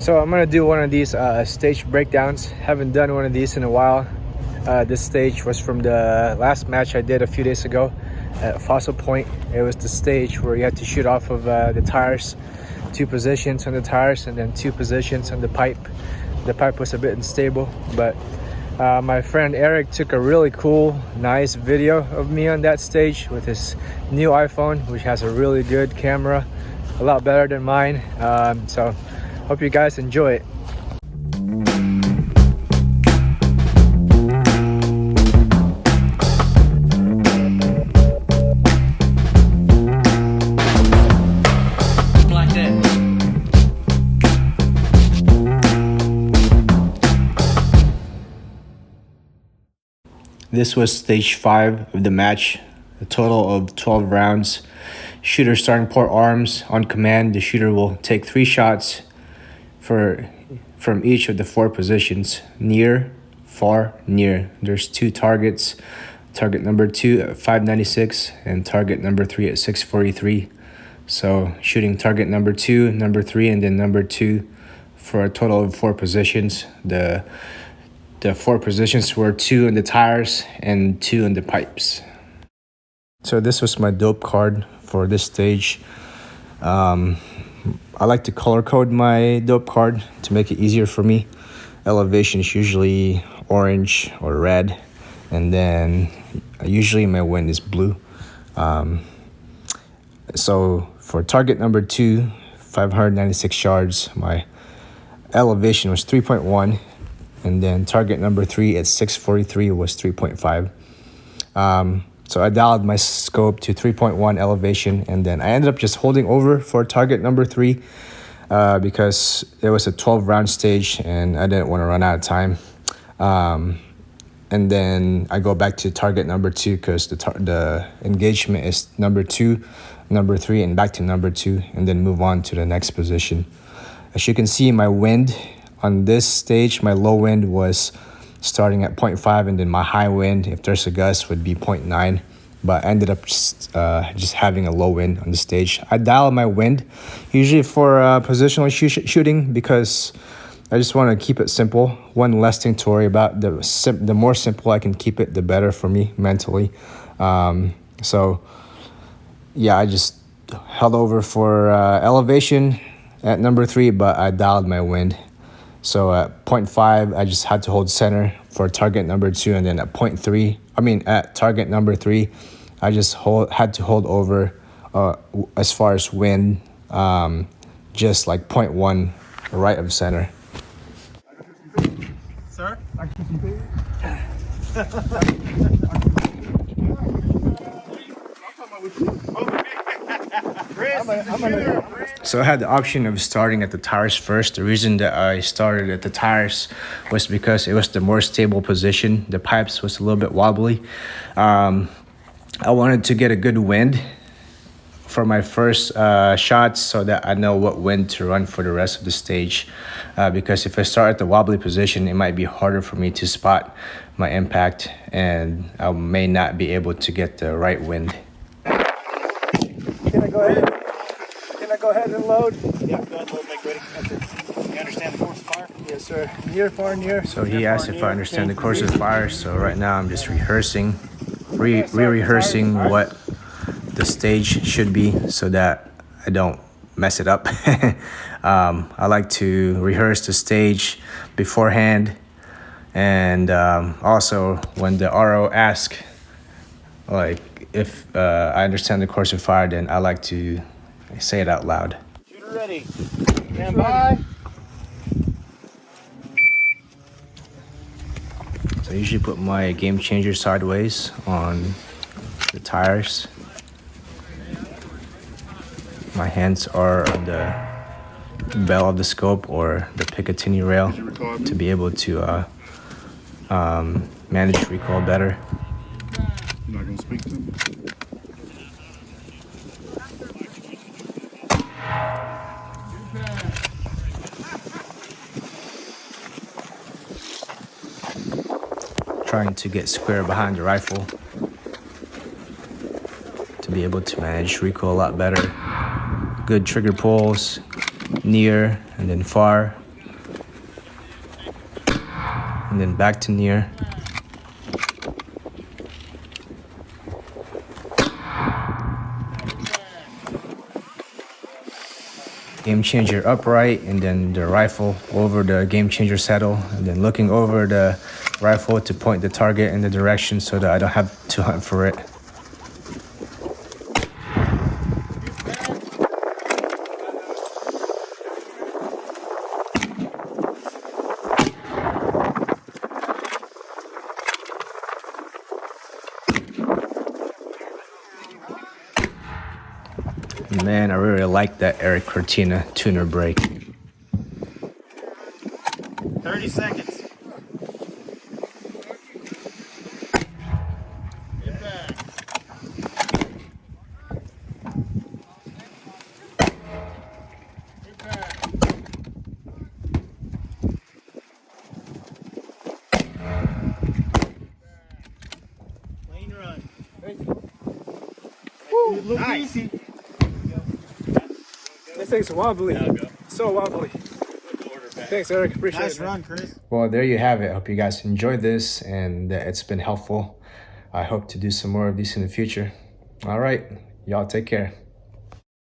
So I'm gonna do one of these stage breakdowns. Haven't done one of these in a while. This stage was from the last match I did a few days ago at Fossil Point. It was the stage where you had to shoot off of the tires, 2 positions on the tires and then 2 positions on the pipe. The pipe was a bit unstable, but my friend Eric took a really cool, nice video of me on that stage with his new iPhone, which has a really good camera, a lot better than mine. So hope you guys enjoy it. This was stage 5 of the match, a total of 12 rounds. Shooter starting port arms. On command, the shooter will take 3 shots from each of the 4 positions: near, far, near. There's 2 targets. Target number 2 at 596 and target number 3 at 643. So shooting target number 2, number 3, and then number 2 for a total of 4 positions. The 4 positions were 2 in the tires and 2 in the pipes. So this was my dope card for this stage. I like to color code my dope card to make it easier for me. Elevation is usually orange or red, and then usually my wind is blue. So for target number 2, 596 yards, my elevation was 3.1, and then target number 3 at 643 was 3.5. So I dialed my scope to 3.1 elevation, and then I ended up just holding over for target number 3 because it was a 12-round stage and I didn't want to run out of time. And then I go back to target number 2 because the engagement is number 2, number 3, and back to number 2, and then move on to the next position. As you can see, my wind on this stage, my low wind was starting at 0.5, and then my high wind, if there's a gust, would be 0.9. But I ended up just having a low wind on the stage. I dial my wind usually for positional shooting because I just want to keep it simple. One less thing to worry about. The more simple I can keep it, the better for me mentally. So yeah, I just held over for elevation at number 3, but I dialed my wind. So at 0.5, I just had to hold center for target number 2, and then at at target number 3, I just had to hold over as far as wind, just like 0.1 right of center. Sir? So I had the option of starting at the tires first. The reason that I started at the tires was because it was the more stable position. The pipes was a little bit wobbly. I wanted to get a good wind for my first shots so that I know what wind to run for the rest of the stage. Because if I start at the wobbly position, it might be harder for me to spot my impact, and I may not be able to get the right wind. Can I go ahead and load? Yeah, go ahead and load, make ready. Okay. You understand the course of fire? Yes, sir. Near, far, near. So he asked if I understand the course of fire, so right now I'm just rehearsing, re-rehearsing what the stage should be so that I don't mess it up. I like to rehearse the stage beforehand, and also when the RO asks, like, if I understand the course of fire, then I like to say it out loud. Shooter ready. Stand by. So I usually put my game changer sideways on the tires. My hands are on the bell of the scope or the Picatinny rail to be able to manage recoil better. You're not going to speak to him? Trying to get square behind the rifle to be able to manage recoil a lot better. Good trigger pulls, near and then far, and then back to near. Game changer upright, and then the rifle over the game changer saddle, and then looking over the rifle to point the target in the direction so that I don't have to hunt for it. Man, I really like that Eric Cortina tuner brake. 30 seconds. Get back. Get back. Clean run. Woo, look nice. Easy. This thing's wobbly. So wobbly. Thanks, Eric. Appreciate it. Nice run, Chris. Well, there you have it. Hope you guys enjoyed this and that it's been helpful. I hope to do some more of these in the future. All right, y'all take care.